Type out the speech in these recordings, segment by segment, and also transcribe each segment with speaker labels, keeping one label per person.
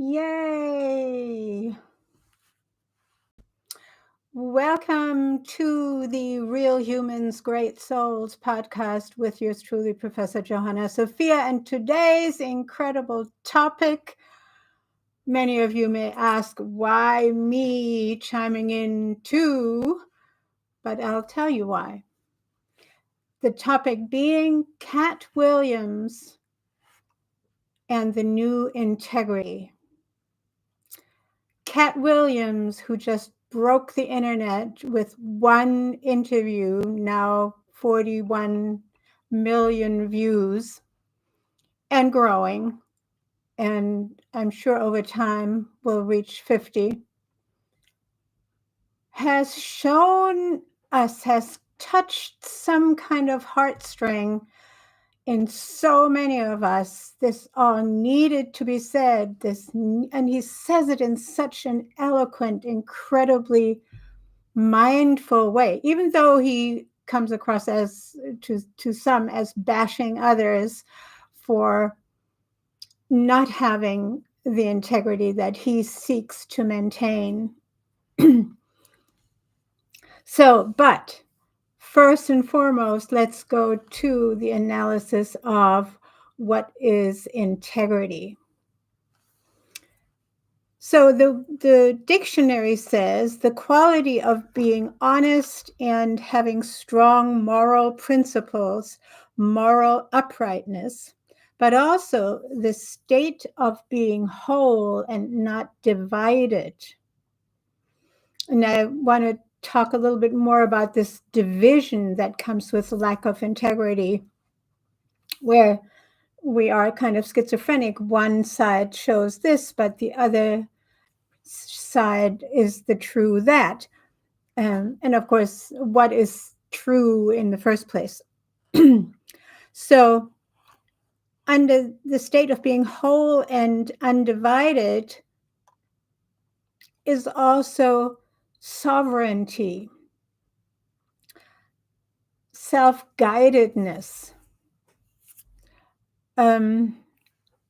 Speaker 1: Yay! Welcome to the Real Humans, Great Souls podcast with yours truly, Professor Johanna Sophia. And today's incredible topic, many of you may ask, why me chiming in too? But I'll tell you why. The topic being Katt Williams and the new integrity. Katt Williams, who just broke the internet with one interview, now 41 million views and growing, and I'm sure over time will reach 50, has shown us, has touched some kind of heartstring in so many of us. This all needed to be said, and he says it in such an eloquent, incredibly mindful way, even though he comes across as to some as bashing others for not having the integrity that he seeks to maintain. But first and foremost, let's go to the analysis of what is integrity. So the dictionary says the quality of being honest and having strong moral principles, moral uprightness, but also the state of being whole and not divided. And I want to talk a little bit more about this division that comes with lack of integrity, where we are kind of schizophrenic. One side shows this, but the other side is the true that. And of course, what is true in the first place? So, under the state of being whole and undivided is also sovereignty, self-guidedness,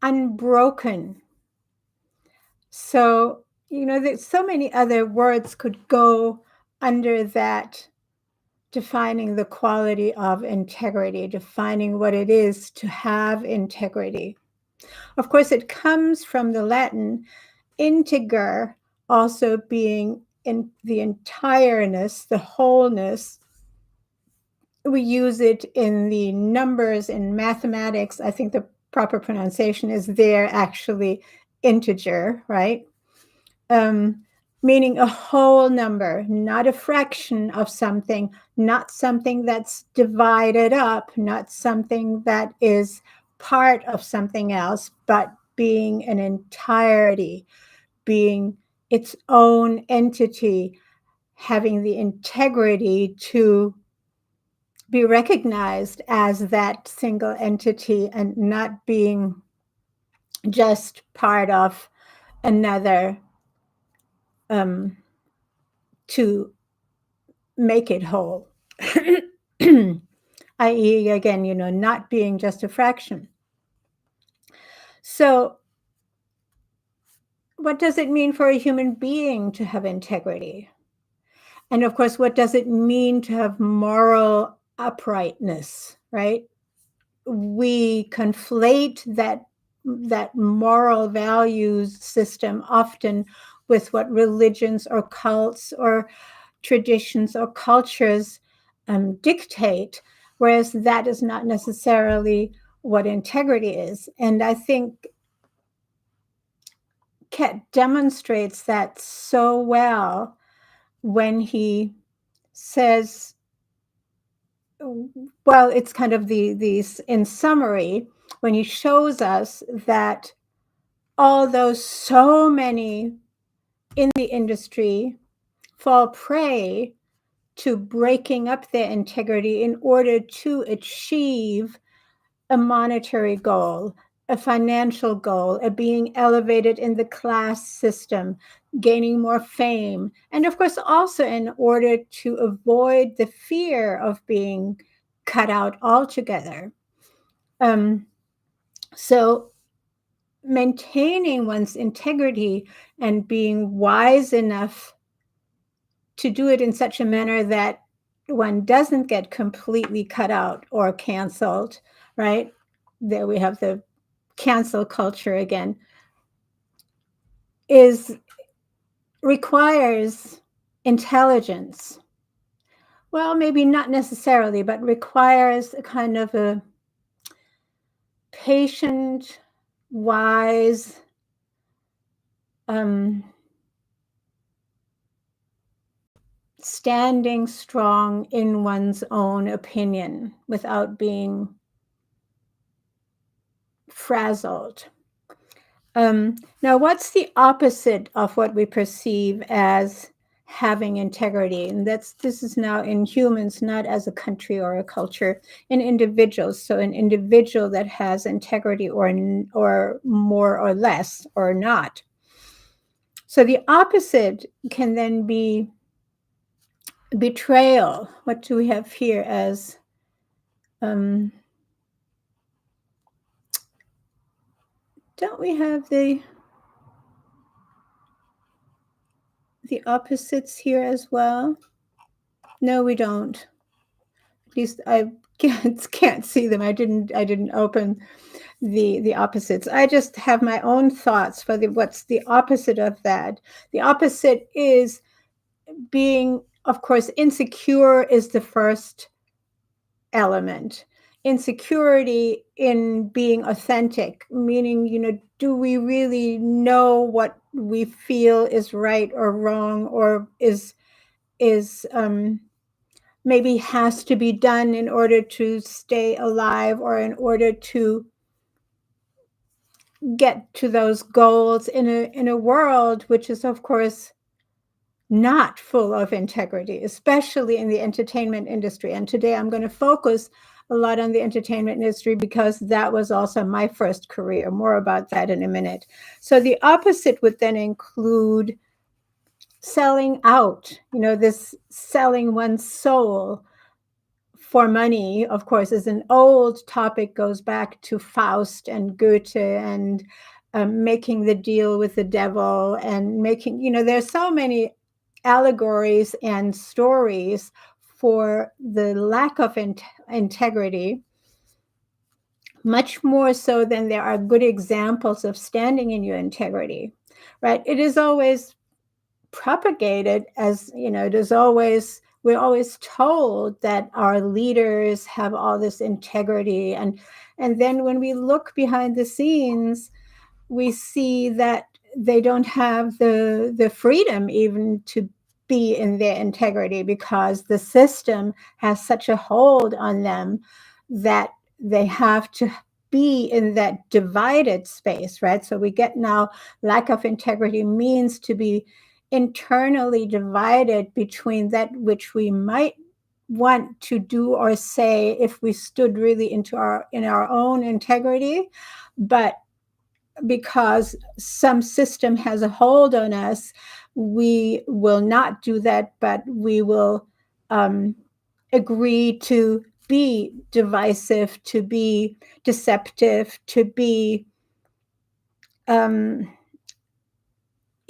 Speaker 1: unbroken. So, there's so many other words could go under that, defining the quality of integrity, defining what it is to have integrity. Of course, it comes from the Latin integer, also being in the entireness, the wholeness. We use it in the numbers in mathematics. I think the proper pronunciation is there, actually, integer, right? Meaning a whole number, not a fraction of something, not something that's divided up, not something that is part of something else, but being an entirety, being its own entity, having the integrity to be recognized as that single entity and not being just part of another to make it whole, i.e., again, not being just a fraction. So what does it mean for a human being to have integrity? And of course, what does it mean to have moral uprightness, right? We conflate that moral values system often with what religions or cults or traditions or cultures dictate, whereas that is not necessarily what integrity is. And I think Katt demonstrates that so well when he says, well, it's kind of these in summary, when he shows us that although so many in the industry fall prey to breaking up their integrity in order to achieve a monetary goal, a financial goal, a being elevated in the class system, gaining more fame, and of course also in order to avoid the fear of being cut out altogether. So maintaining one's integrity and being wise enough to do it in such a manner that one doesn't get completely cut out or canceled, right? There we have the cancel culture again, requires intelligence. Well, maybe not necessarily, but requires a kind of a patient, wise, standing strong in one's own opinion without being frazzled. Now, what's the opposite of what we perceive as having integrity? And this is now in humans, not as a country or a culture, in individuals. So an individual that has integrity or more or less or not. So the opposite can then be betrayal. What do we have here as don't we have the opposites here as well? No, we don't. At least I can't see them. I didn't open the opposites. I just have my own thoughts for what's the opposite of that. The opposite is being, of course, insecure is the first element. Insecurity in being authentic, meaning, do we really know what we feel is right or wrong, or is maybe has to be done in order to stay alive or in order to get to those goals in a world which is, of course, not full of integrity, especially in the entertainment industry. And today I'm going to focus a lot on the entertainment industry because that was also my first career. More about that in a minute. So the opposite would then include selling out, this selling one's soul for money, of course, is an old topic, goes back to Faust and Goethe and making the deal with the devil and making, there's so many allegories and stories for the lack of integrity, much more so than there are good examples of standing in your integrity, right? It is always propagated as, we're always told that our leaders have all this integrity. And then when we look behind the scenes, we see that they don't have the freedom even to be in their integrity because the system has such a hold on them that they have to be in that divided space, right? So we get now lack of integrity means to be internally divided between that which we might want to do or say if we stood really in our own integrity, but because some system has a hold on us, we will not do that, but we will agree to be divisive, to be deceptive, to be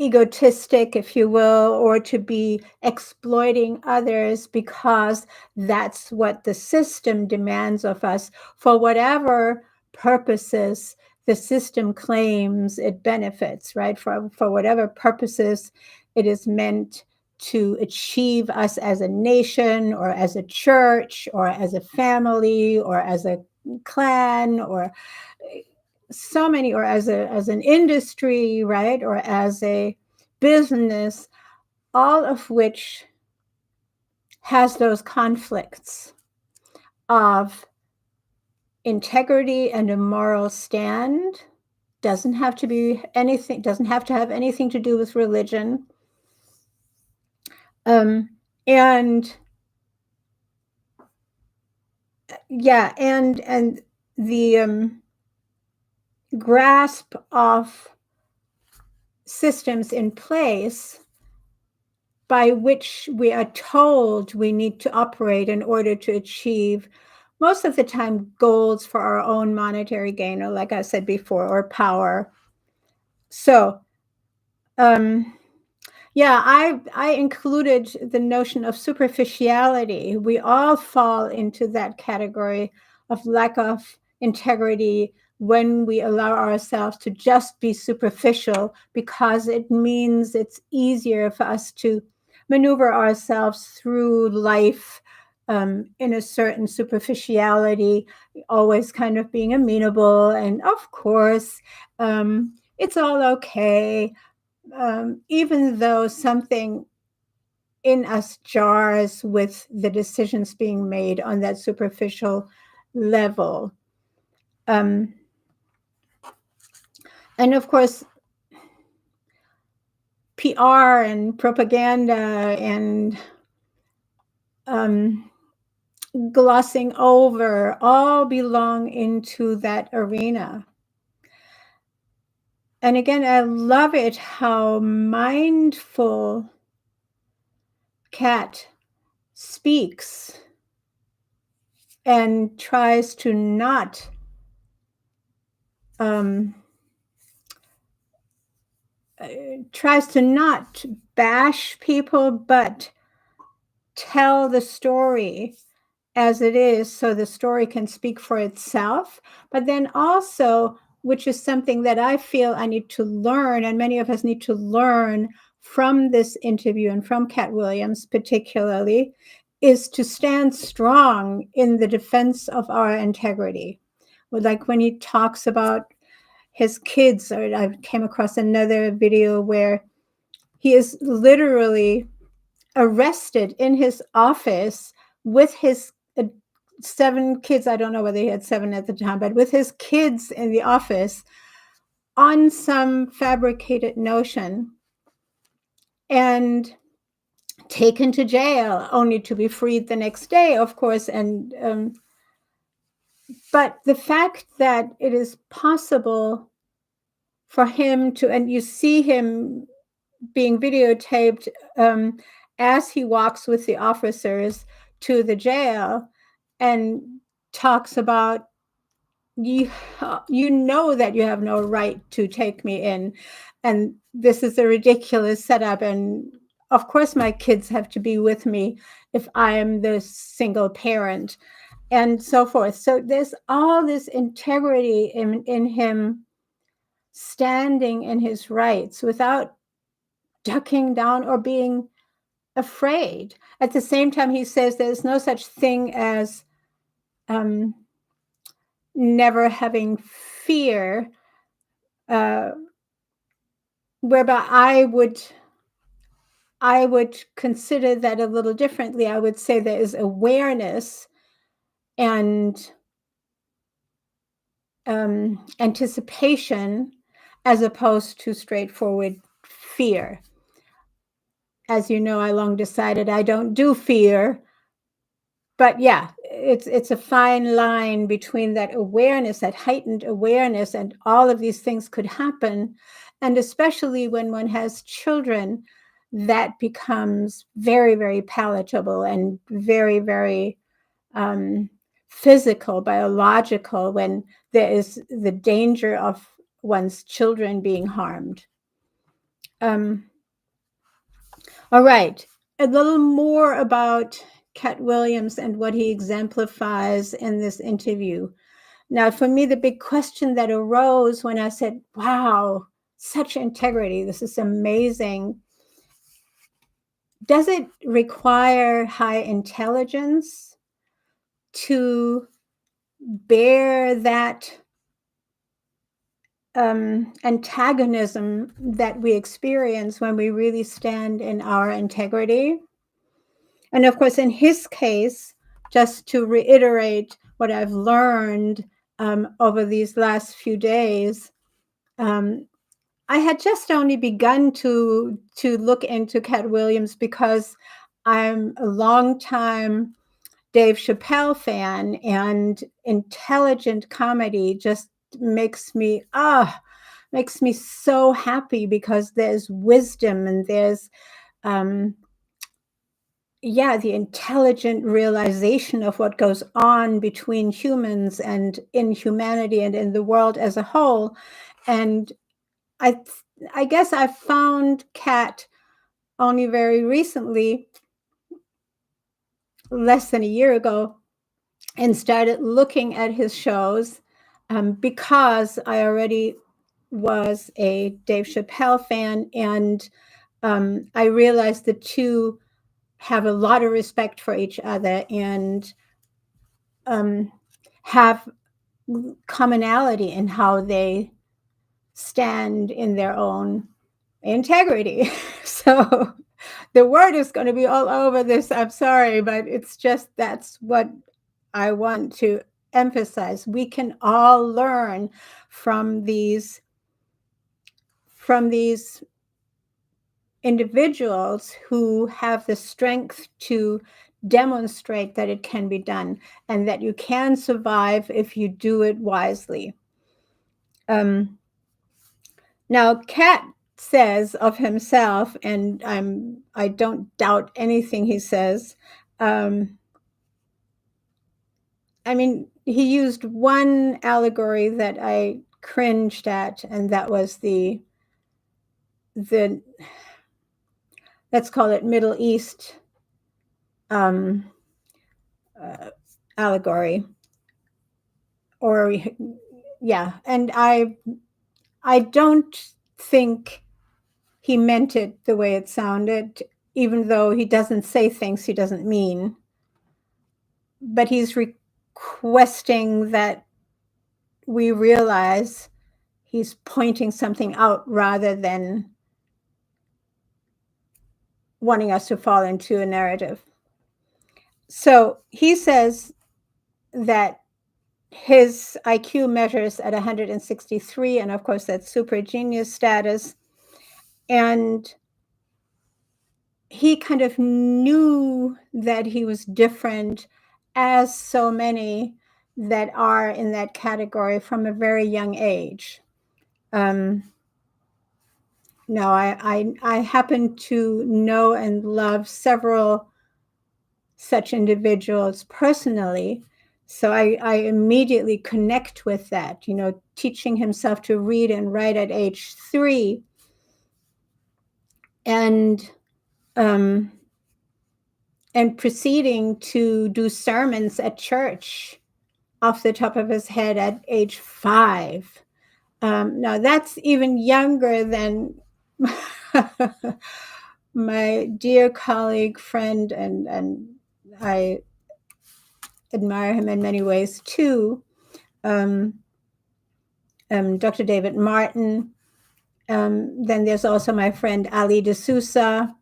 Speaker 1: egotistic, if you will, or to be exploiting others because that's what the system demands of us for whatever purposes the system claims it benefits, right? For whatever purposes it is meant to achieve us as a nation or as a church or as a family or as a clan or so many, or as an industry, right? Or as a business, all of which has those conflicts of integrity and a moral stand. Doesn't have to be anything, doesn't have to have anything to do with religion. And the grasp of systems in place by which we are told we need to operate in order to achieve, most of the time, goals for our own monetary gain, or like I said before, or power, So, yeah, I included the notion of superficiality. We all fall into that category of lack of integrity when we allow ourselves to just be superficial, because it means it's easier for us to maneuver ourselves through life in a certain superficiality, always kind of being amenable. And of course, it's all okay, even though something in us jars with the decisions being made on that superficial level. And of course, PR and propaganda and glossing over all belong into that arena. And again, I love it how mindful Katt speaks and tries to not bash people, but tell the story as it is, so the story can speak for itself. But then also, which is something that I feel I need to learn, and many of us need to learn from this interview and from Katt Williams particularly, is to stand strong in the defense of our integrity. Like when he talks about his kids, or I came across another video where he is literally arrested in his office with his 7 kids. I don't know whether he had 7 at the time, but with his kids in the office on some fabricated notion, and taken to jail only to be freed the next day, of course. And but the fact that it is possible for him to, and you see him being videotaped as he walks with the officers to the jail and talks about, you know that you have no right to take me in, and this is a ridiculous setup, and of course my kids have to be with me if I am the single parent, and so forth. So there's all this integrity in him standing in his rights without ducking down or being afraid. At the same time, he says there's no such thing as never having fear, whereby I would consider that a little differently. I would say there is awareness and anticipation as opposed to straightforward fear. As you know, I long decided I don't do fear. But yeah, it's a fine line between that awareness, that heightened awareness, and all of these things could happen. And especially when one has children, that becomes very, very palatable and very, very physical, biological, when there is the danger of one's children being harmed. All right, a little more about Katt Williams and what he exemplifies in this interview. Now, for me, the big question that arose when I said, wow, such integrity, this is amazing. Does it require high intelligence to bear that antagonism that we experience when we really stand in our integrity? And of course, in his case, just to reiterate what I've learned over these last few days, I had just only begun to look into Katt Williams because I'm a longtime Dave Chappelle fan, and intelligent comedy just makes me so happy, because there's wisdom and there's the intelligent realization of what goes on between humans and in humanity and in the world as a whole. And I guess I found Katt only very recently, less than a year ago, and started looking at his shows because I already was a Dave Chappelle fan, and I realized the two have a lot of respect for each other and have commonality in how they stand in their own integrity. So the word is going to be all over this. I'm sorry, but it's just that's what I want to emphasize. We can all learn from these individuals who have the strength to demonstrate that it can be done and that you can survive if you do it wisely. Now, Katt says of himself, and I don't doubt anything he says. I mean, he used one allegory that I cringed at, and that was the let's call it Middle East allegory, or yeah, and I don't think he meant it the way it sounded, even though he doesn't say things he doesn't mean. But he's requesting that we realize he's pointing something out rather than wanting us to fall into a narrative. So he says that his IQ measures at 163, and of course that's super genius status. And he kind of knew that he was different, as so many that are in that category from a very young age. No, I happen to know and love several such individuals personally. So I immediately connect with that, teaching himself to read and write at age 3. And proceeding to do sermons at church off the top of his head at age 5. Now that's even younger than my dear colleague, friend, and I admire him in many ways too, Dr. David Martin. Then there's also my friend Ali D'Souza.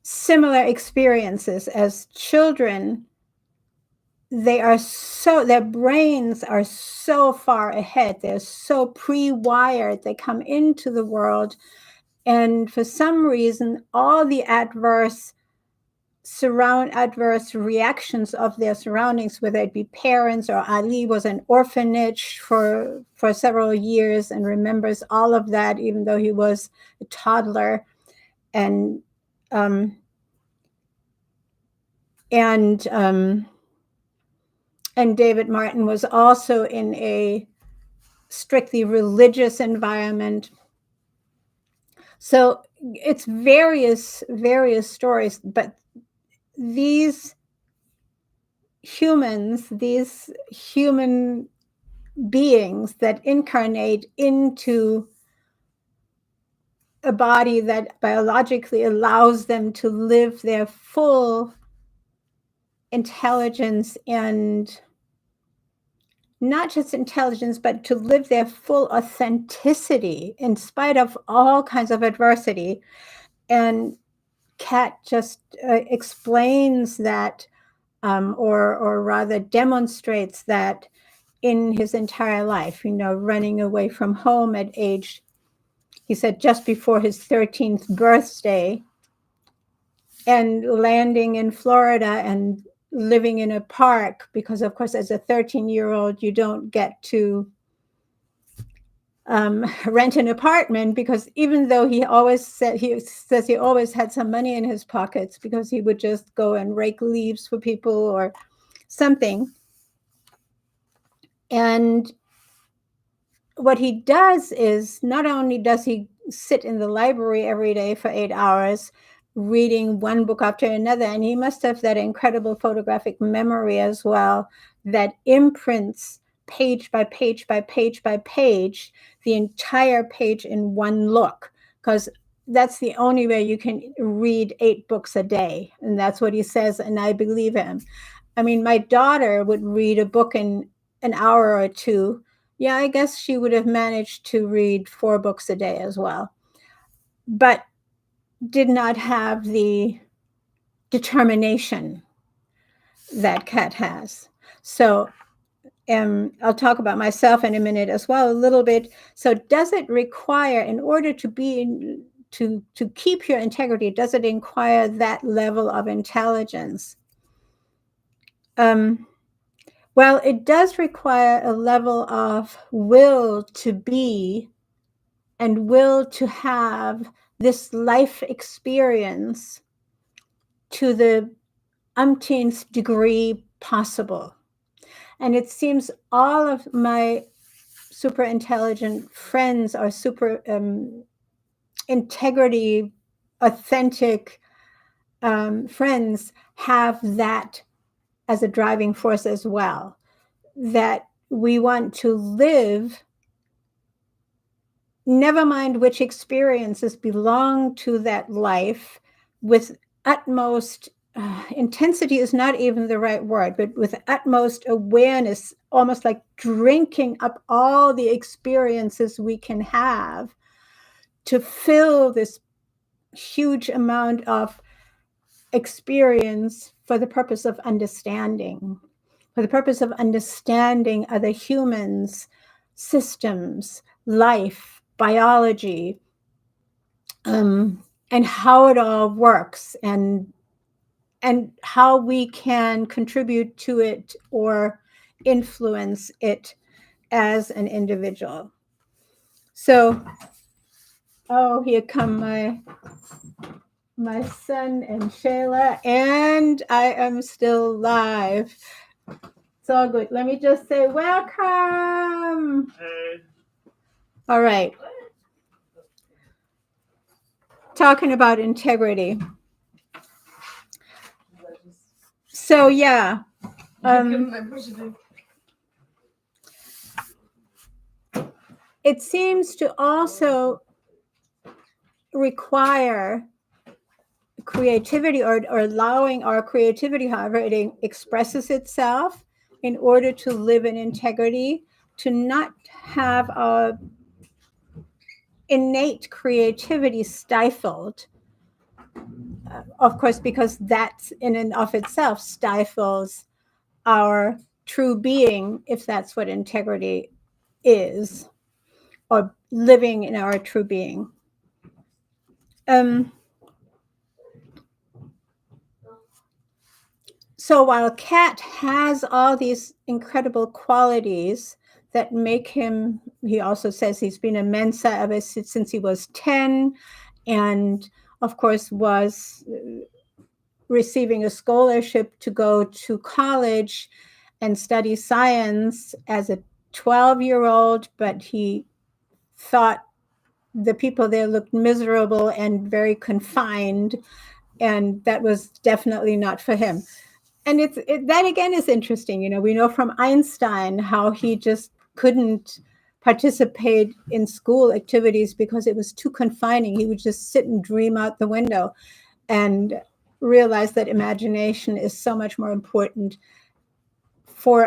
Speaker 1: Similar experiences as children. Their brains are so far ahead. They're so pre-wired. They come into the world, and for some reason, all the adverse reactions of their surroundings, whether it be parents, or Ali was an orphanage for several years and remembers all of that, even though he was a toddler. And David Martin was also in a strictly religious environment. So it's various stories, but these humans, these human beings that incarnate into a body that biologically allows them to live their full intelligence, and not just intelligence, but to live their full authenticity in spite of all kinds of adversity. And Katt just explains that, or rather demonstrates that in his entire life, running away from home at age, he said, just before his 13th birthday, and landing in Florida and living in a park, because of course as a 13-year-old you don't get to rent an apartment, because even though he says he always had some money in his pockets because he would just go and rake leaves for people or something. And what he does is not only does he sit in the library every day for 8 hours reading one book after another, and he must have that incredible photographic memory as well that imprints page by page by page by page the entire page in one look, because that's the only way you can read 8 books a day. And that's what he says, and I believe him. I mean, my daughter would read a book in an hour or two. Yeah, I guess she would have managed to read 4 books a day as well, but did not have the determination that Katt has. So I'll talk about myself in a minute as well, a little bit. So does it require, in order to be to keep your integrity, does it require that level of intelligence? Well, it does require a level of will to be and will to have this life experience to the umpteenth degree possible. And it seems all of my super intelligent friends are super integrity, authentic friends have that as a driving force as well, that we want to live, never mind which experiences belong to that life, with utmost intensity is not even the right word, but with utmost awareness, almost like drinking up all the experiences we can have to fill this huge amount of experience for the purpose of understanding, other humans, systems, life, biology, and how it all works, and how we can contribute to it or influence it as an individual. So, oh, here come my son and Shayla, and I am still live. It's all good. Let me just say welcome. Hey. All right. Talking about integrity. So, yeah. It seems to also require creativity, or allowing our creativity, however it expresses itself, in order to live in integrity, to not have our innate creativity stifled. Of course, because that in and of itself stifles our true being, if that's what integrity is, or living in our true being. So while Katt has all these incredible qualities that make him, he also says he's been a Mensa ever since he was 10, and of course was receiving a scholarship to go to college and study science as a 12-year-old, but he thought the people there looked miserable and very confined, and that was definitely not for him. And that again is interesting. You know, we know from Einstein how he just couldn't participate in school activities because it was too confining. He would just sit and dream out the window, and realize that imagination is so much more important for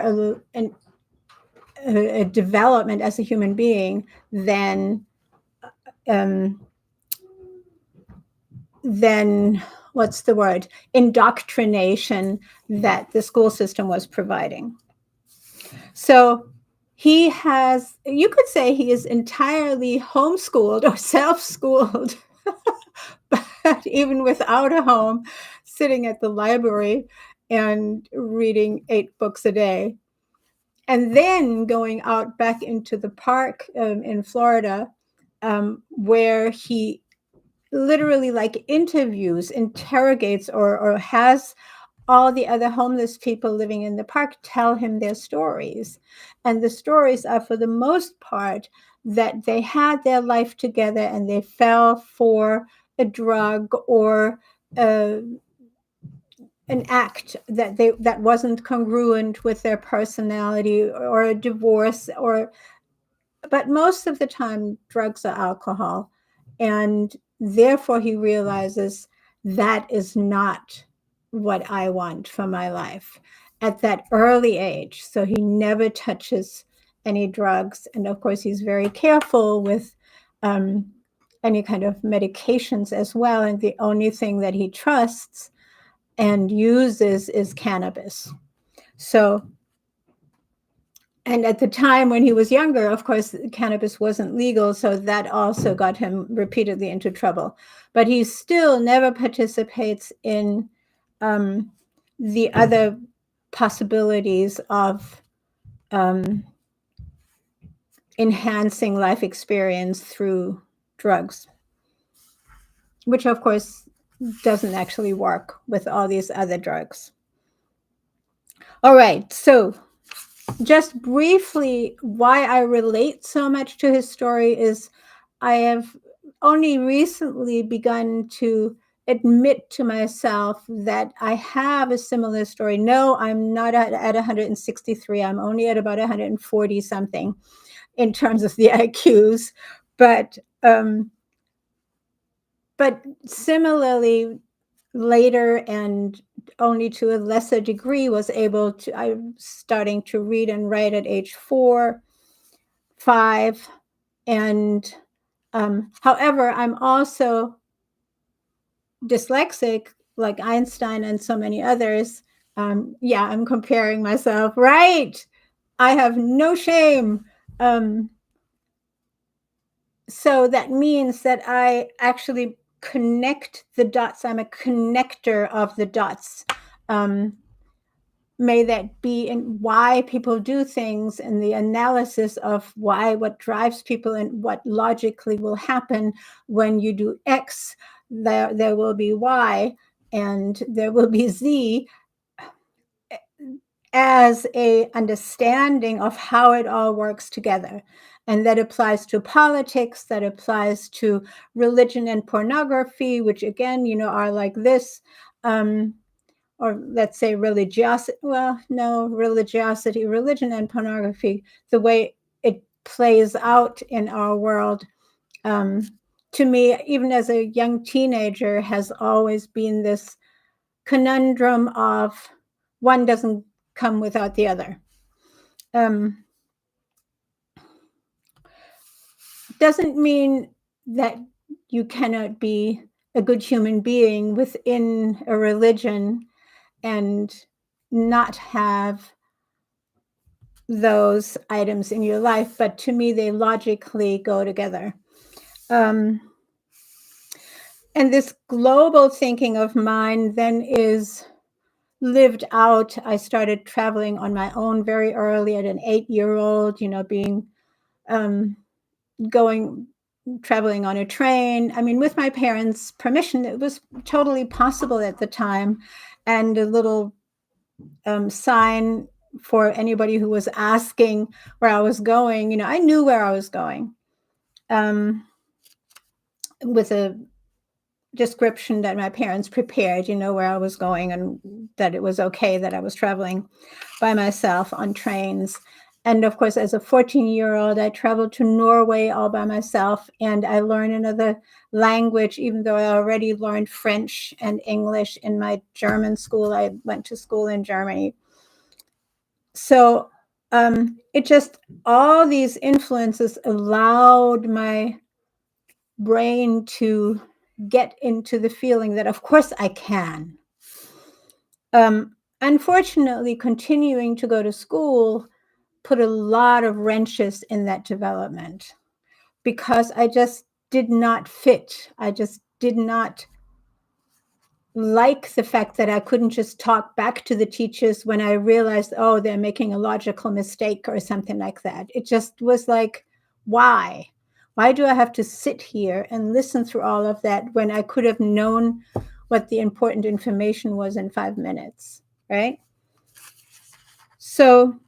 Speaker 1: a development as a human being than what's the word, indoctrination that the school system was providing. So he has, you could say he is entirely homeschooled or self-schooled, but even without a home, sitting at the library and reading 8 books a day. And then going out back into the park in Florida, where he literally like interrogates or has all the other homeless people living in the park tell him their stories. And the stories are, for the most part, that they had their life together and they fell for a drug or an act that wasn't congruent with their personality, or a divorce, but most of the time drugs or alcohol. And therefore he realizes that is not what I want for my life at that early age. So he never touches any drugs. And of course, he's very careful with any kind of medications as well. And the only thing that he trusts and uses is cannabis. So, and at the time when he was younger, of course, cannabis wasn't legal, so that also got him repeatedly into trouble. But he still never participates in the other possibilities of enhancing life experience through drugs, which of course doesn't actually work with all these other drugs. All right, so just briefly, why I relate so much to his story is I have only recently begun to admit to myself that I have a similar story. No, I'm not at 163. I'm only at about 140 something in terms of the IQs. But similarly, later and only to a lesser degree was able to, I'm starting to read and write at age 4, 5. And however, I'm also dyslexic like Einstein and so many others. Yeah, I'm comparing myself, right? I have no shame. So that means that I actually connect the dots. I'm a connector of the dots. May that be in why people do things and the analysis of why, what drives people and what logically will happen when you do X, there will be Y and there will be Z, as a understanding of how it all works together. And that applies to politics, that applies to religion and pornography, which again, are like this. Or let's say religiosity. Well, no, religion and pornography, the way it plays out in our world, to me, even as a young teenager, has always been this conundrum of one doesn't come without the other. Doesn't mean that you cannot be a good human being within a religion and not have those items in your life, but to me, they logically go together. And this global thinking of mine then is lived out. I started traveling on my own very early at an 8-year-old, being traveling on a train. I mean, with my parents' permission, it was totally possible at the time. And a little sign for anybody who was asking where I was going. I knew where I was going, with a description that my parents prepared, where I was going and that it was okay that I was traveling by myself on trains. And of course, as a 14-year-old, I traveled to Norway all by myself, and I learned another language, even though I already learned French and English in my German school. I went to school in Germany. So it just, all these influences allowed my brain to get into the feeling that, of course, I can. Unfortunately, continuing to go to school put a lot of wrenches in that development because I just did not fit. I just did not like the fact that I couldn't just talk back to the teachers when I realized, oh, they're making a logical mistake or something like that. It just was like, why? Why do I have to sit here and listen through all of that when I could have known what the important information was in 5 minutes, right? So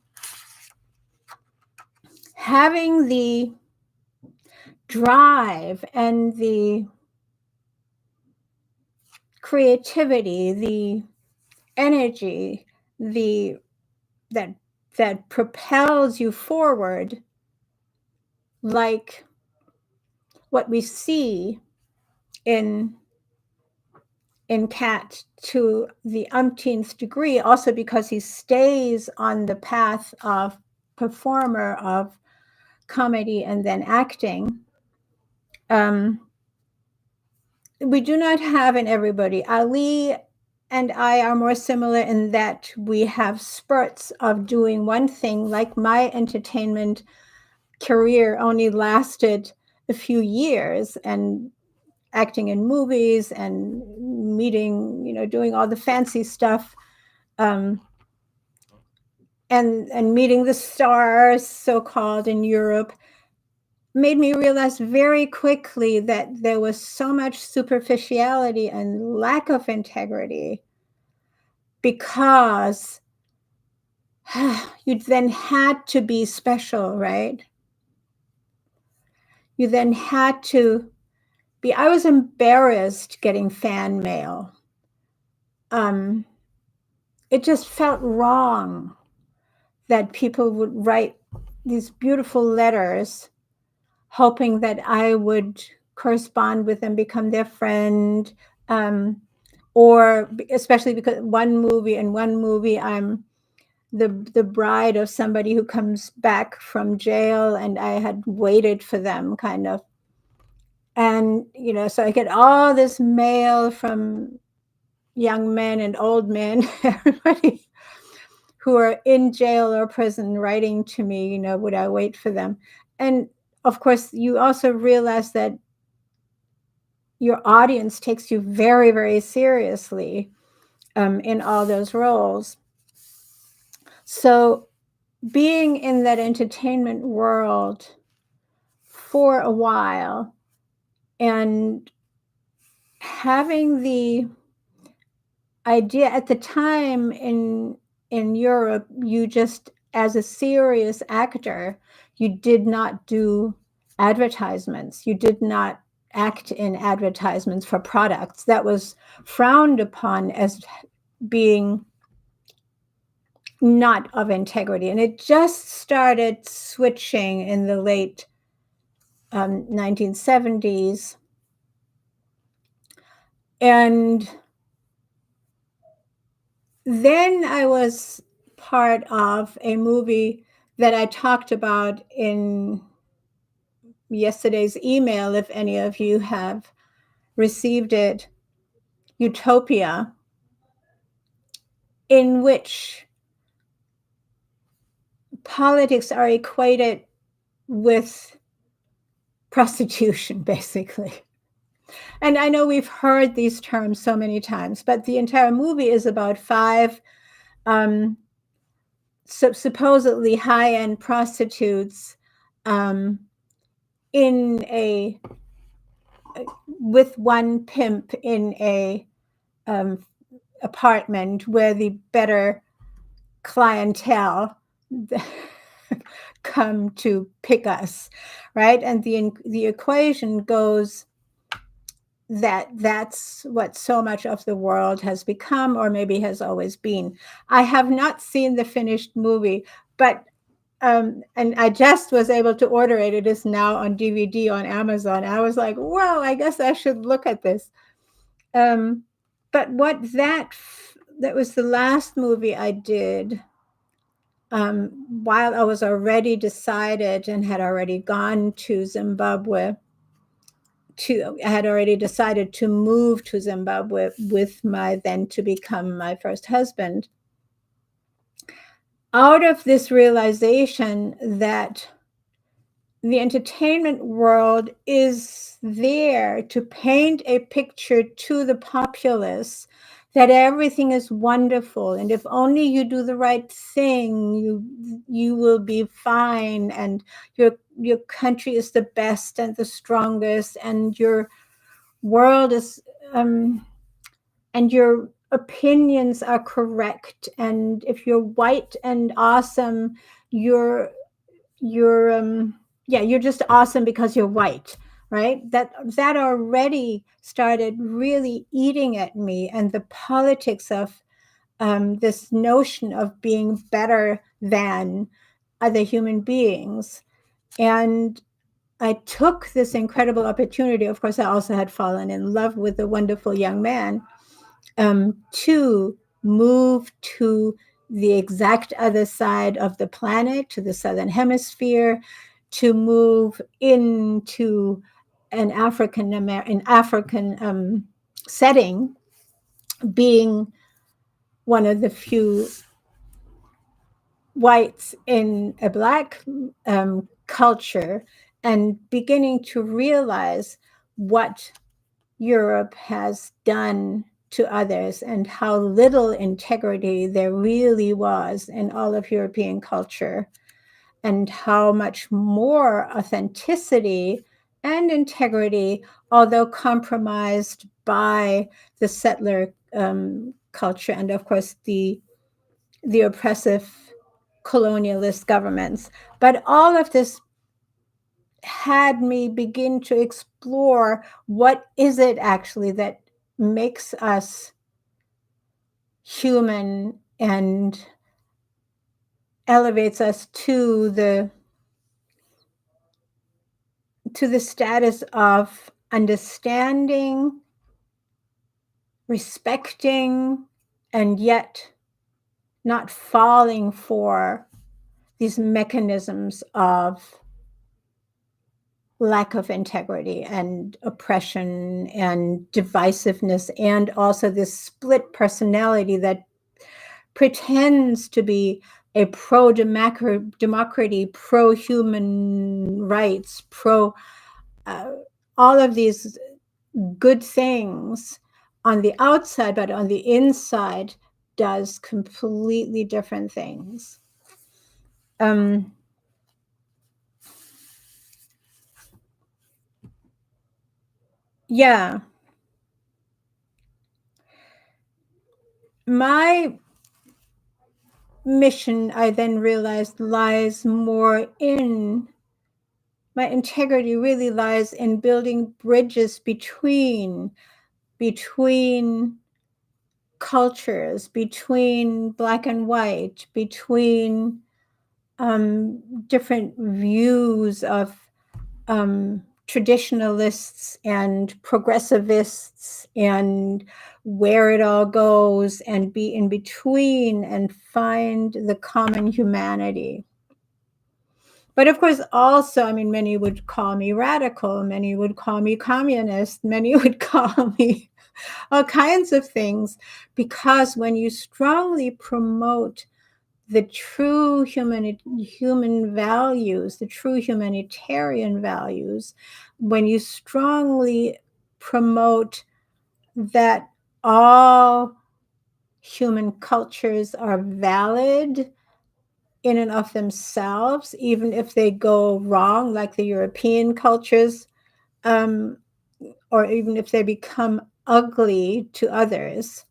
Speaker 1: having the drive and the creativity, the energy, that propels you forward, like what we see in Katt to the umpteenth degree, also because he stays on the path of performer of comedy and then acting. We do not have in everybody. Ali and I are more similar in that we have spurts of doing one thing. Like my entertainment career only lasted a few years, and acting in movies and meeting, doing all the fancy stuff, and meeting the stars, so-called, in Europe, made me realize very quickly that there was so much superficiality and lack of integrity, because you then had to be special, right? You then had to be. I was embarrassed getting fan mail. It just felt wrong that people would write these beautiful letters hoping that I would correspond with them, become their friend, or especially because in one movie I'm the bride of somebody who comes back from jail, and I had waited for them, kind of. And, so I get all this mail from young men and old men, everybody who are in jail or prison, writing to me, would I wait for them? And of course, you also realize that your audience takes you very, very seriously in all those roles. So being in that entertainment world for a while and having the idea at the time in Europe, you just, as a serious actor, you did not do advertisements. You did not act in advertisements for products. That was frowned upon as being not of integrity. And it just started switching in the late 1970s. And then I was part of a movie that I talked about in yesterday's email, if any of you have received it, Utopia, in which politics are equated with prostitution, basically. And I know we've heard these terms so many times, but the entire movie is about 5 supposedly high-end prostitutes with one pimp in a apartment where the better clientele come to pick us, right? And the equation goes that that's what so much of the world has become, or maybe has always been. I have not seen the finished movie, but and I just was able to order it. It is now on DVD on Amazon. I was like, well, I guess I should look at this. But that was the last movie I did while I was already decided and had already gone to Zimbabwe. I had already decided to move to Zimbabwe with my then to become my first husband. Out of this realization that the entertainment world is there to paint a picture to the populace that everything is wonderful, and if only you do the right thing, you will be fine, and your country is the best and the strongest, and your world is and your opinions are correct, and if you're white and awesome, you're you're yeah, you're just awesome because you're white, right? That already started really eating at me, and the politics of this notion of being better than other human beings. And I took this incredible opportunity. Of course, I also had fallen in love with a wonderful young man, to move to the exact other side of the planet, to the southern hemisphere, to move into an African setting, being one of the few whites in a Black culture, and beginning to realize what Europe has done to others and how little integrity there really was in all of European culture, and how much more authenticity and integrity, although compromised by the settler culture and, of course, the oppressive colonialist governments. But all of this had me begin to explore what is it actually that makes us human and elevates us to the status of understanding, respecting, and yet not falling for these mechanisms of lack of integrity and oppression and divisiveness, and also this split personality that pretends to be a pro-democracy, pro-human rights, pro all of these good things on the outside, but on the inside does completely different things. Yeah. My mission, I then realized, lies more in my integrity, really lies in building bridges between cultures, between Black and white, between different views of traditionalists and progressivists, and where it all goes, and be in between and find the common humanity. But of course, also, I mean, many would call me radical, many would call me communist, many would call me all kinds of things, because when you strongly promote the true human values, the true humanitarian values, when you strongly promote that all human cultures are valid in and of themselves, even if they go wrong, like the European cultures, or even if they become ugly to others,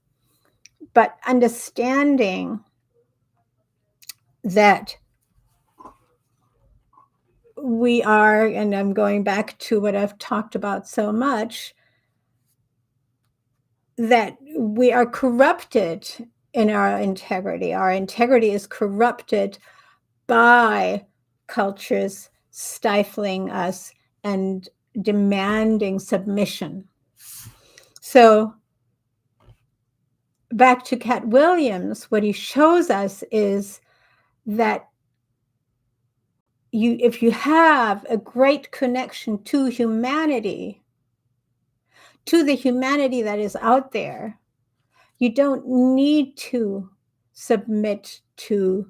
Speaker 1: but understanding that we are, and I'm going back to what I've talked about so much, that we are corrupted in our integrity. Our integrity is corrupted by cultures stifling us and demanding submission. So back to Katt Williams, what he shows us is that if you have a great connection to humanity, to the humanity that is out there, you don't need to submit to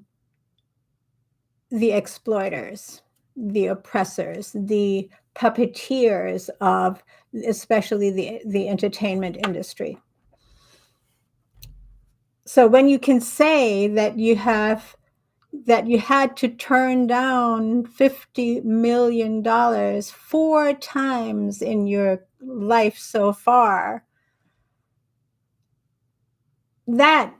Speaker 1: the exploiters, the oppressors, the puppeteers of especially the entertainment industry. So when you can say that you had to turn down $50 million 4 times in your life so far, that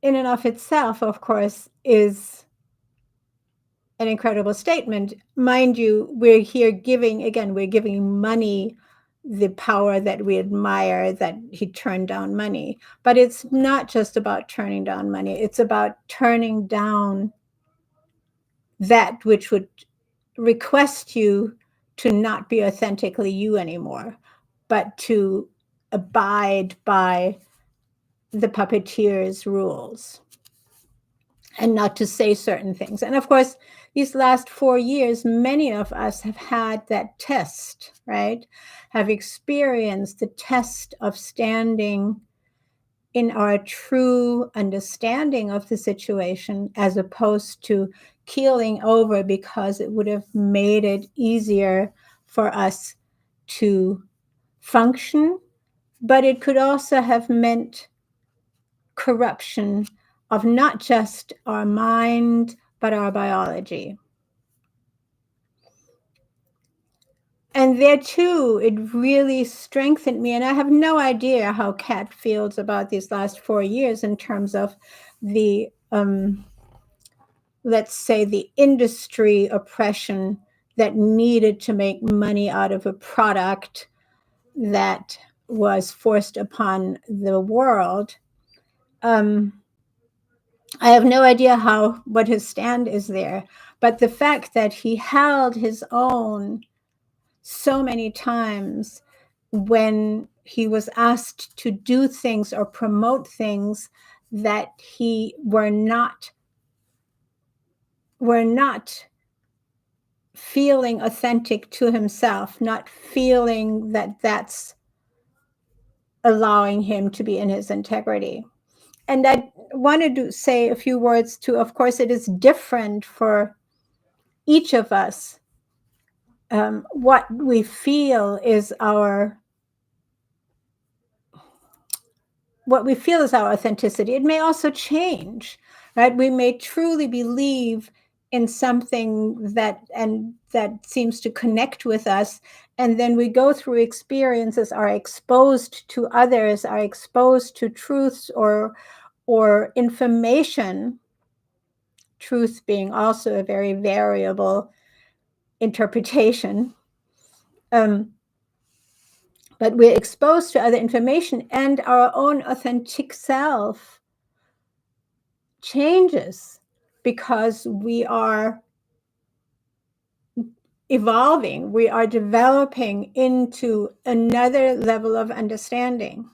Speaker 1: in and of itself, of course, is an incredible statement. Mind you, we're here giving, again, we're giving money the power that we admire, that he turned down money. But it's not just about turning down money, it's about turning down that which would request you to not be authentically you anymore, but to abide by the puppeteer's rules and not to say certain things. And of course, these last 4 years, many of us have had that test, right? Have experienced the test of standing in our true understanding of the situation, as opposed to keeling over because it would have made it easier for us to function. But it could also have meant corruption of not just our mind, but our biology. And there too, it really strengthened me. And I have no idea how Katt feels about these last 4 years in terms of the, let's say, the industry oppression that needed to make money out of a product that was forced upon the world. I have no idea what his stand is there, but the fact that he held his own so many times when he was asked to do things or promote things that he were not feeling authentic to himself, not feeling that that's allowing him to be in his integrity. And I wanted to say a few words too. Of course, it is different for each of us. What we feel is our authenticity. It may also change, right? We may truly believe in something that seems to connect with us, and then we go through experiences, are exposed to others, are exposed to truths or information, truth being also a very variable interpretation. But we're exposed to other information, and our own authentic self changes because we are evolving, we are developing into another level of understanding.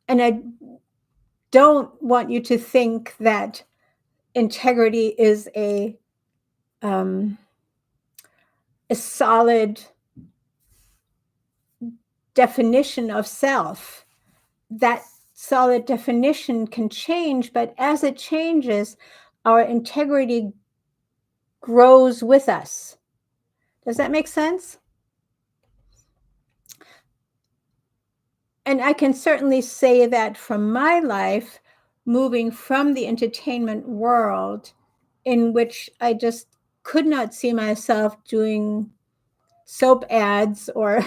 Speaker 1: And I don't want you to think that integrity is a solid definition of self. That solid definition can change, but as it changes, our integrity grows with us. Does that make sense? And I can certainly say that from my life, moving from the entertainment world, in which I just could not see myself doing soap ads or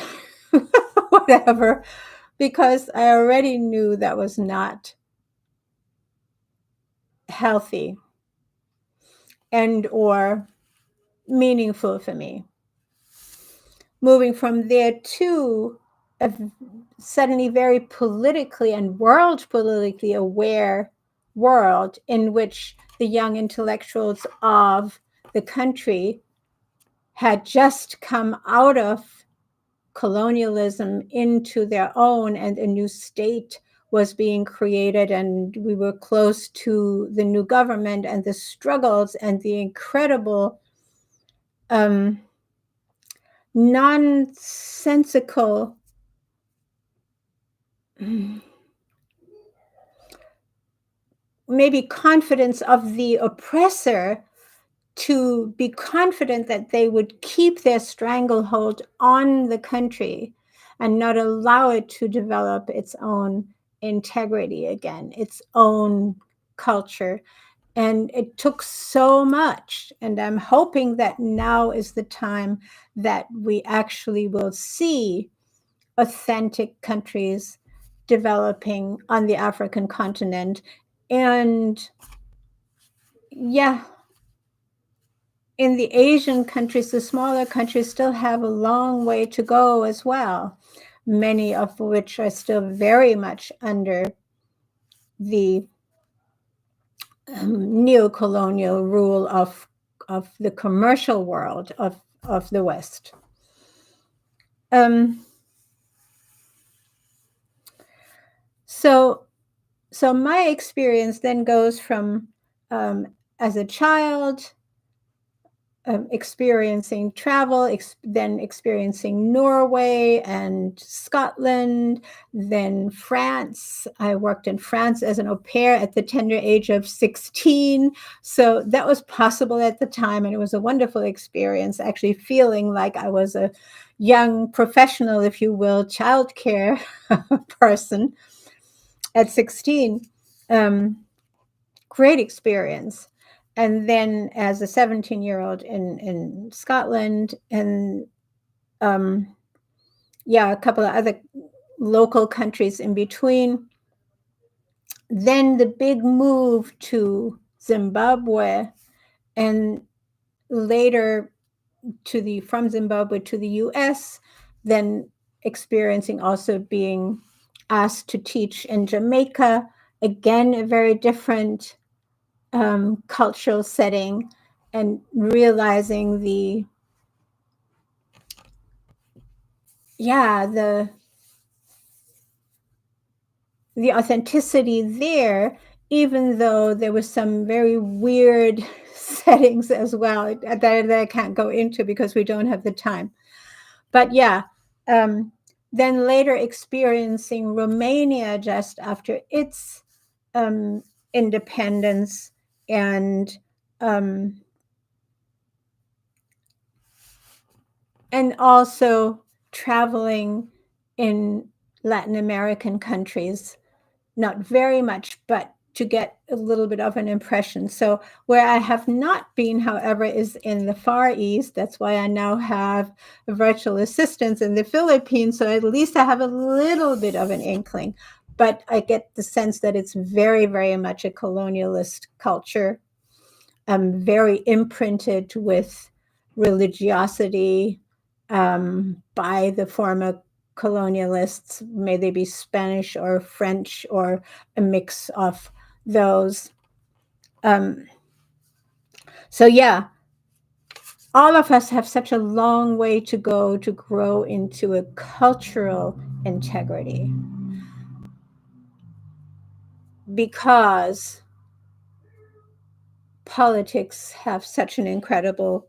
Speaker 1: whatever, because I already knew that was not healthy and or meaningful for me. Moving from there to a suddenly very politically and world politically aware world in which the young intellectuals of the country had just come out of colonialism into their own, and a new state was being created, and we were close to the new government and the struggles and the incredible nonsensical maybe confidence of the oppressor to be confident that they would keep their stranglehold on the country and not allow it to develop its own integrity again, its own culture. And it took so much. And I'm hoping that now is the time that we actually will see authentic countries developing on the African continent. And yeah, in the Asian countries, the smaller countries still have a long way to go as well, many of which are still very much under the neo-colonial rule of the commercial world of the West. So my experience then goes from as a child, experiencing travel, then experiencing Norway and Scotland, then France. I worked in France as an au pair at the tender age of 16. So that was possible at the time, and it was a wonderful experience, actually feeling like I was a young professional, if you will, childcare person at 16. Great experience. And then as a 17-year-old in Scotland, and a couple of other local countries in between. Then the big move to Zimbabwe, and later from Zimbabwe to the US, then experiencing also being asked to teach in Jamaica, again, a very different cultural setting, and realizing the authenticity there, even though there was some very weird settings as well that I can't go into because we don't have the time. But then later experiencing Romania just after its independence, and also traveling in Latin American countries, not very much, but to get a little bit of an impression. So where I have not been, however, is in the Far East. That's why I now have a virtual assistant in the Philippines. So at least I have a little bit of an inkling, but I get the sense that it's very, very much a colonialist culture, very imprinted with religiosity by the former colonialists, may they be Spanish or French or a mix of those. All of us have such a long way to go to grow into a cultural integrity, because politics have such an incredible,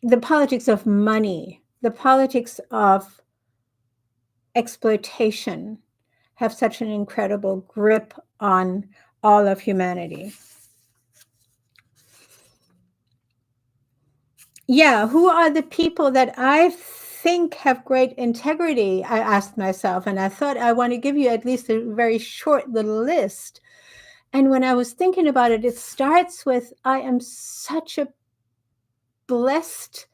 Speaker 1: the politics of money, the politics of exploitation have such an incredible grip on all of humanity. Who are the people that I think have great integrity? I asked myself, and I thought I want to give you at least a very short little list. And when I was thinking about it, it starts with, I am such a blessed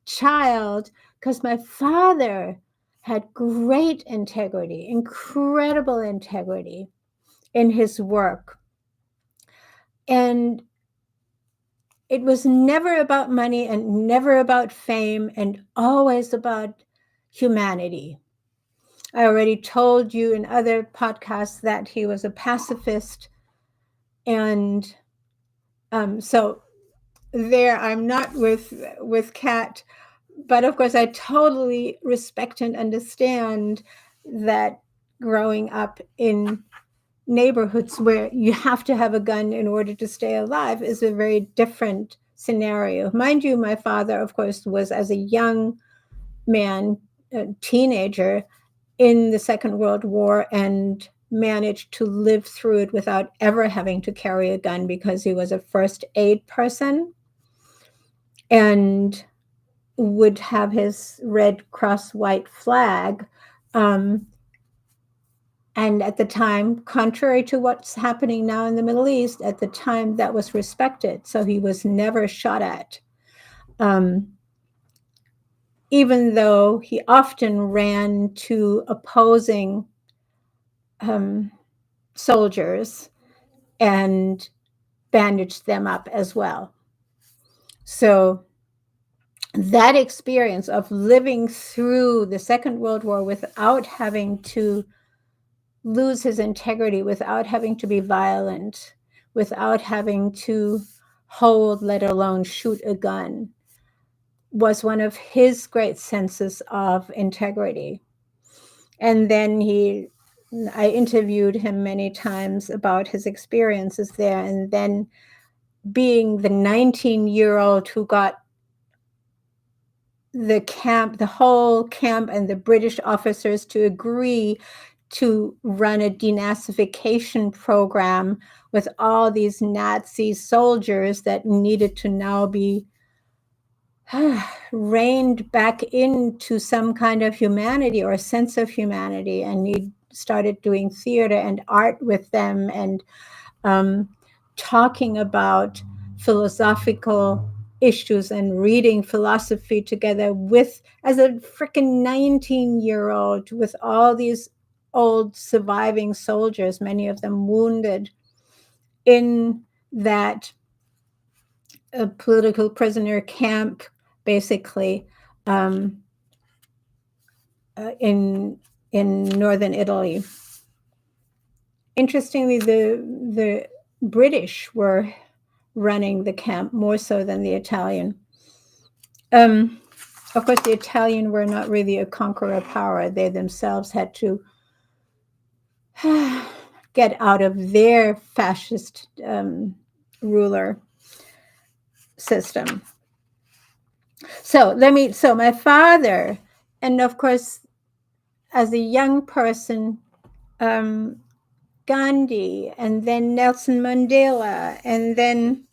Speaker 1: child because my father had great integrity, incredible integrity in his work. And it was never about money and never about fame, and always about humanity. I already told you in other podcasts that he was a pacifist. And so there, I'm not with Katt, but of course I totally respect and understand that growing up in neighborhoods where you have to have a gun in order to stay alive is a very different scenario. Mind you, my father, of course, was, as a young man, a teenager, in the Second World War, and managed to live through it without ever having to carry a gun because he was a first aid person and would have his Red Cross white flag. And at the time, contrary to what's happening now in the Middle East, at the time that was respected. So he was never shot at, even though he often ran to opposing soldiers and bandaged them up as well. So that experience of living through the Second World War without having to lose his integrity, without having to be violent, without having to hold, let alone shoot a gun, was one of his great senses of integrity. And then I interviewed him many times about his experiences there. And then being the 19-year-old who got the whole camp and the British officers to agree to run a denazification program with all these Nazi soldiers that needed to now be reined back into some kind of humanity or a sense of humanity. And he started doing theater and art with them and talking about philosophical issues and reading philosophy together as a freaking 19-year-old with all these old surviving soldiers, many of them wounded in that political prisoner camp, basically, in northern Italy. Interestingly, the British were running the camp more so than the Italian. Of course, the Italian were not really a conqueror power. They themselves had to get out of their fascist ruler system. So my father, and of course, as a young person, Gandhi, and then Nelson Mandela, and then,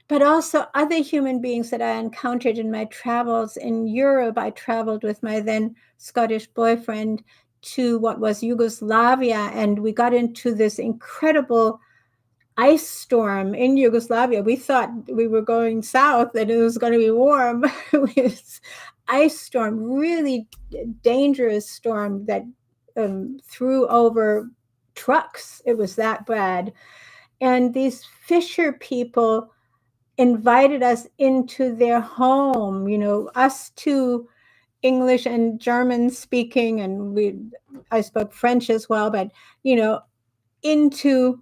Speaker 1: but also other human beings that I encountered in my travels in Europe. I traveled with my then Scottish boyfriend to what was Yugoslavia, and we got into this incredible ice storm in Yugoslavia. We thought we were going south and it was going to be warm. It was ice storm, really dangerous storm that threw over trucks. It was that bad. And these fisher people invited us into their home, us two English and German speaking, and I spoke French as well, but, into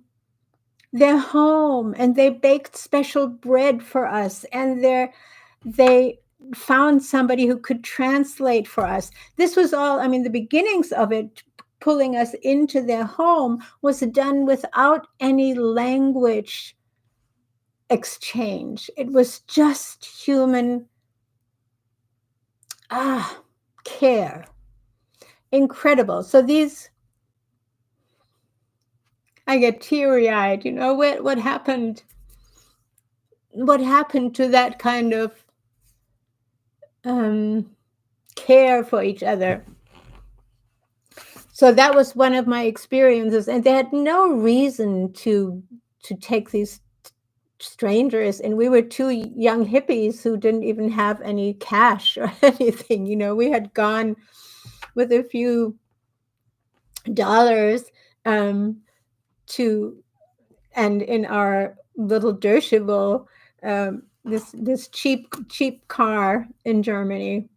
Speaker 1: their home, and they baked special bread for us, and they found somebody who could translate for us. This was all, the beginnings of it, pulling us into their home, was done without any language exchange. It was just human care. Incredible. So I get teary-eyed. What happened to that kind of care for each other? So that was one of my experiences, and they had no reason to take these strangers, and we were two young hippies who didn't even have any cash or anything. We had gone with a few dollars and in our little dirigible, this cheap car in Germany,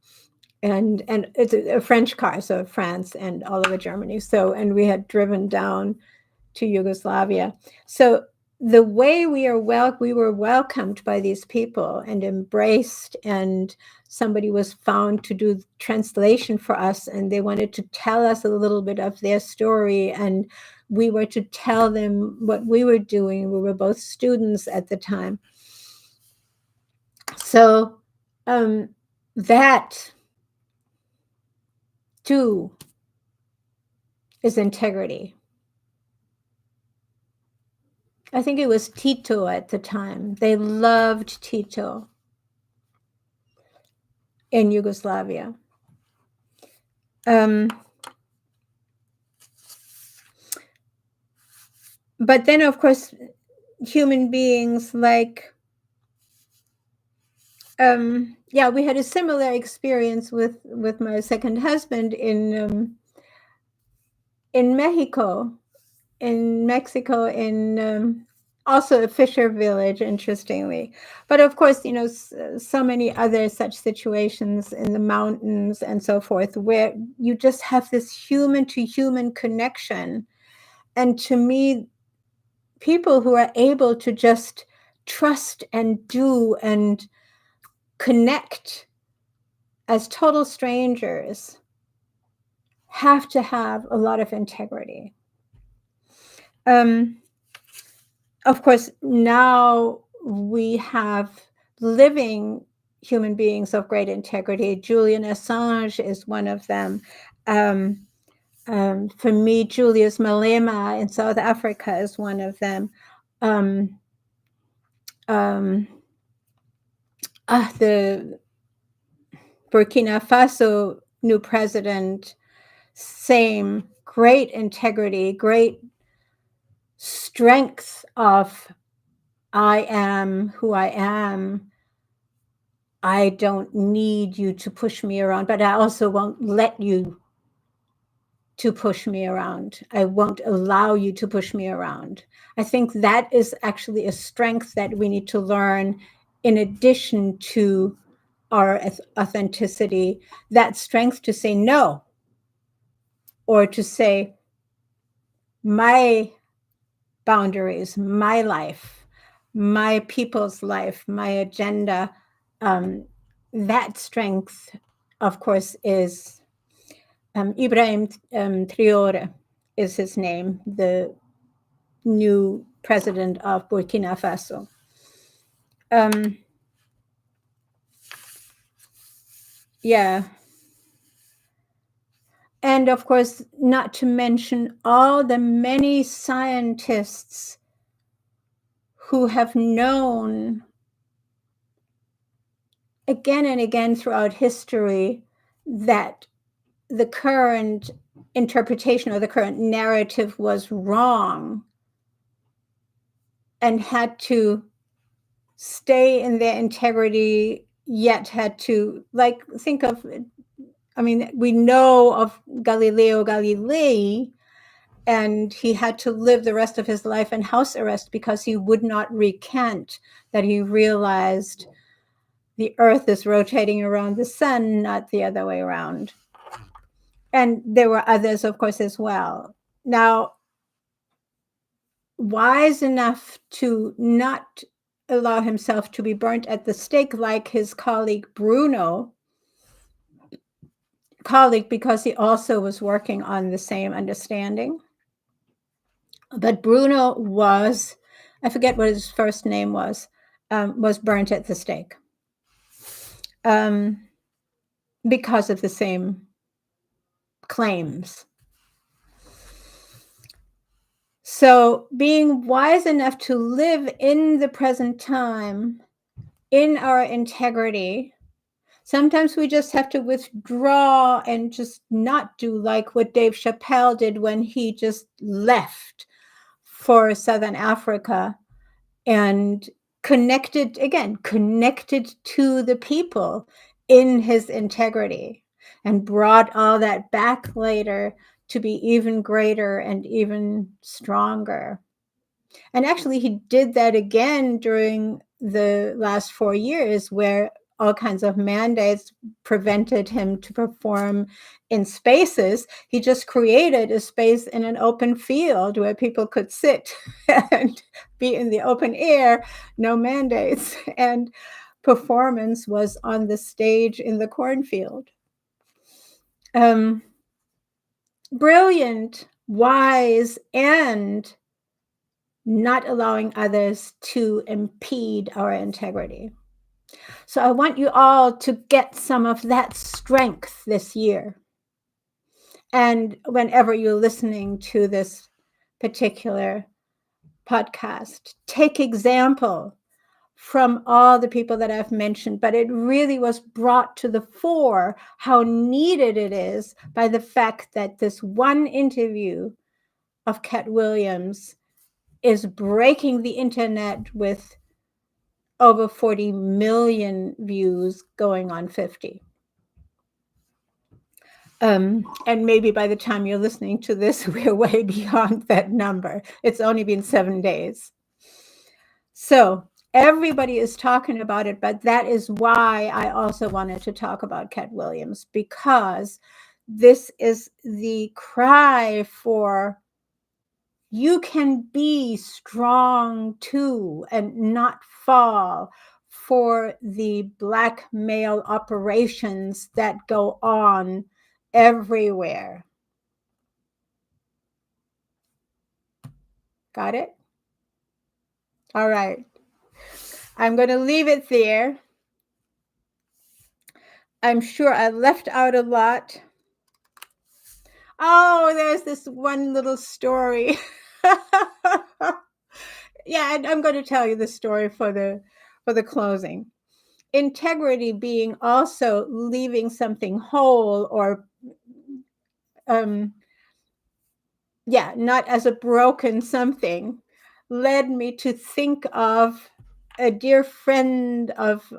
Speaker 1: and it's a French car, so France and all over Germany. So, and we had driven down to Yugoslavia. So the way we were welcomed by these people and embraced, and somebody was found to do translation for us, and they wanted to tell us a little bit of their story, and we were to tell them what we were doing. We were both students at the time. So that too is integrity. I think it was Tito at the time. They loved Tito in Yugoslavia. But then, of course, human beings like, we had a similar experience with my second husband in in Mexico, also a fisher village, interestingly. But of course, so many other such situations in the mountains and so forth, where you just have this human to human connection. And to me, people who are able to just trust and do and connect as total strangers have to have a lot of integrity. Of course, now we have living human beings of great integrity. Julian Assange is one of them. For me, Julius Malema in South Africa is one of them. The Burkina Faso new president, same, great integrity, great strength of I am who I am. I don't need you to push me around, but I also won't let you to push me around. I won't allow you to push me around. I think that is actually a strength that we need to learn in addition to our authenticity, that strength to say no, or to say my boundaries, my life, my people's life, my agenda. That strength, of course, is Ibrahim Traore is his name, the new president of Burkina Faso. Yeah. And of course, not to mention all the many scientists who have known again and again throughout history that the current interpretation or the current narrative was wrong, and had to stay in their integrity, yet had to, like, think of, I mean, we know of Galileo Galilei, and he had to live the rest of his life in house arrest because he would not recant that he realized the earth is rotating around the sun, not the other way around. And there were others, of course, as well. Now, wise enough to not allow himself to be burnt at the stake like his colleague Bruno, because he also was working on the same understanding. But Bruno was, I forget what his first name was burnt at the stake because of the same claims. So being wise enough to live in the present time, in our integrity, sometimes we just have to withdraw and just not do like what Dave Chappelle did when he just left for Southern Africa and connected to the people in his integrity, and brought all that back later to be even greater and even stronger. And actually, he did that again during the last 4 years, where all kinds of mandates prevented him to perform in spaces. He just created a space in an open field where people could sit and be in the open air, no mandates. And performance was on the stage in the cornfield. Brilliant, wise, and not allowing others to impede our integrity. So I want you all to get some of that strength this year. And whenever you're listening to this particular podcast, take example from all the people that I've mentioned, but it really was brought to the fore how needed it is by the fact that this one interview of Katt Williams is breaking the internet with over 40 million views, going on 50. And maybe by the time you're listening to this, we're way beyond that number. It's only been 7 days. So everybody is talking about it, but that is why I also wanted to talk about Katt Williams, because this is the cry for you can be strong too and not fall for the blackmail operations that go on everywhere. Got it? All right. I'm going to leave it there. I'm sure I left out a lot. Oh, there's this one little story. Yeah, I'm going to tell you the story for the closing. Integrity being also leaving something whole or not as a broken something, led me to think of a dear friend of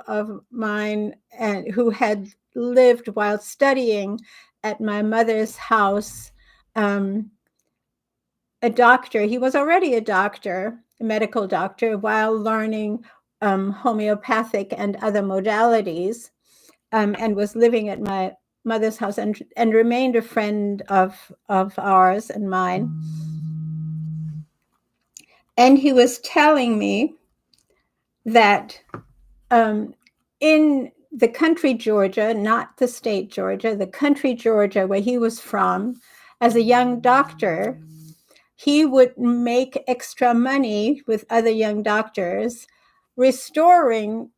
Speaker 1: mine and who had lived while studying at my mother's house, a doctor. He was already a doctor, a medical doctor, while learning homeopathic and other modalities, and was living at my mother's house and remained a friend of ours and mine. And he was telling me that in the country Georgia, not the state Georgia, the country Georgia where he was from, as a young doctor, he would make extra money with other young doctors, restoring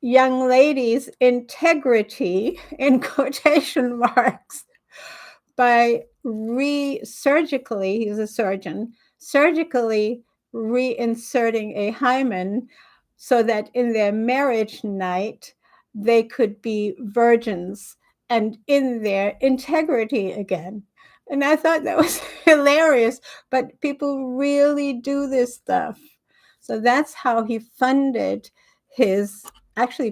Speaker 1: young ladies' integrity, in quotation marks, by surgically, he's a surgeon, surgically reinserting a hymen so that in their marriage night, they could be virgins and in their integrity again. And I thought that was hilarious, but people really do this stuff. So that's how he funded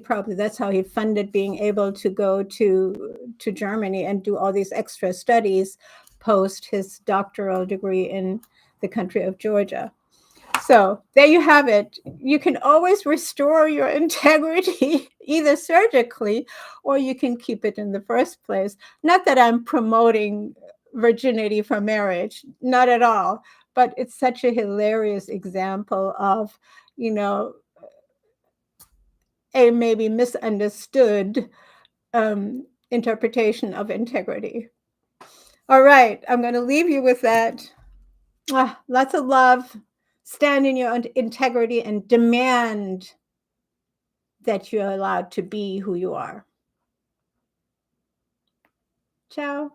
Speaker 1: probably that's how he funded being able to go to Germany and do all these extra studies post his doctoral degree in the country of Georgia. So there you have it. You can always restore your integrity either surgically or you can keep it in the first place. Not that I'm promoting virginity for marriage, not at all, but it's such a hilarious example of, a maybe misunderstood interpretation of integrity. All right, I'm going to leave you with that. Lots of love. Stand in your integrity and demand that you're allowed to be who you are. Ciao.